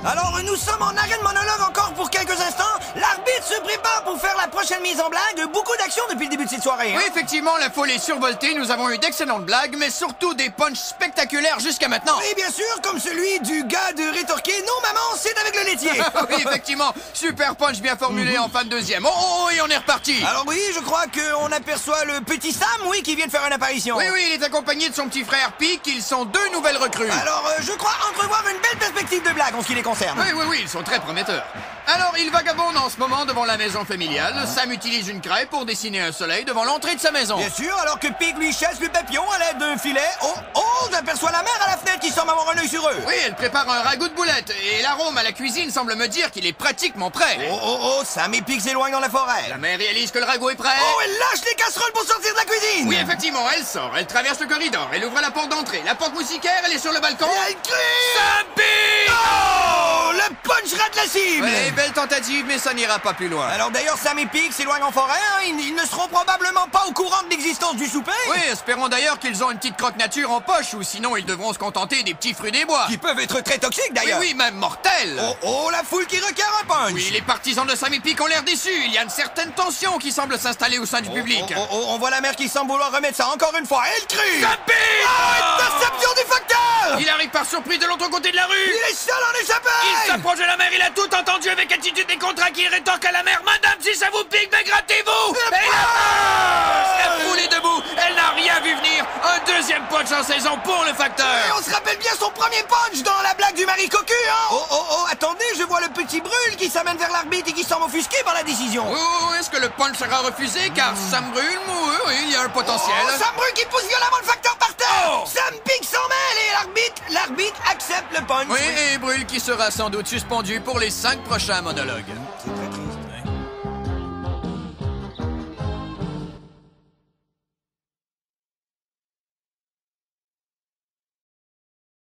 Alors, nous sommes en arène monologue encore pour quelques instants. L'arbitre se prépare pour faire la prochaine mise en blague. Beaucoup d'action depuis le début de cette soirée. Hein? Oui, effectivement, la foule est survoltée. Nous avons eu d'excellentes blagues, mais surtout des punchs spectaculaires jusqu'à maintenant. Oui, bien sûr, comme celui du gars de rétorquer « Non, maman, c'est avec le laitier !» Oui, effectivement, super punch bien formulé en fin de deuxième. Oh, et on est reparti. Alors oui, je crois qu'on aperçoit le petit Sam, oui, qui vient de faire une apparition. Oui, il est accompagné de son petit frère Pic. Ils sont deux nouvelles recrues. Alors, je crois entrevoir une belle perspective de blague en ce qui les concerne. Oui, ils sont très prometteurs. Alors, ils vagabondent en ce moment devant la maison familiale. Sam utilise une craie pour dessiner un soleil devant l'entrée de sa maison. Bien sûr, alors que Pig lui chasse le papillon à l'aide d'un filet. Oh, j'aperçois la mère à la fenêtre qui semble avoir un œil sur eux. Oui, elle prépare un ragoût de boulettes. Et l'arôme à la cuisine semble me dire qu'il est pratiquement prêt. Oh, Sam et Pig s'éloignent dans la forêt. La mère réalise que le ragoût est prêt. Oh, elle lâche les casseroles pour sortir de la cuisine. Oui, effectivement, elle sort. Elle traverse le corridor. Elle ouvre la porte d'entrée. La porte moustiquaire, elle est sur le balcon. Et elle crie. Sam Pic! Oh, le punch rate la cible. Oui, belle tentative, mais ça n'ira pas plus loin. Alors d'ailleurs, Sam et Pig s'éloignent en forêt. Hein. Ils ne seront probablement pas au courant de l'existence du souper. Oui, espérons d'ailleurs qu'ils ont une petite croque-nature en poche, ou sinon ils devront se contenter des petits fruits des bois. Qui peuvent être très toxiques d'ailleurs. Oui, même mortels. Oh, la foule qui requiert un punch. Oui, les partisans de Sam et Pic ont l'air déçus. Il y a une certaine tension qui semble s'installer au sein du public. On voit la mère qui semble vouloir remettre ça encore une fois. Elle crie. Sam Pic! Interception du facteur. Il arrive par surprise de l'autre côté de la rue. Il est seul en échappée. Il s'approche de la mère, il a tout entendu avec attitude et contrat qui rétorque à la mère. Madame, si ça vous pique, mais grattez-vous. La foule est debout. Elle n'a rien vu venir. Un deuxième punch en saison pour le facteur. Et on se rappelle bien son premier punch dans la blague du mari cocu, hein. Oh, attendez, je vois le petit Brûle qui s'amène vers l'arbitre et qui semble offusqué par la décision. Oh, est-ce que le punch sera refusé car Sam Brûle, oui, il y a un potentiel. Sam Brûle qui pousse violemment le facteur par terre. Sam Pic s'en mêle et l'arbitre accepte le punch. Oui, et Brûle qui sera sans doute suspendu pour les 5 prochains monologues.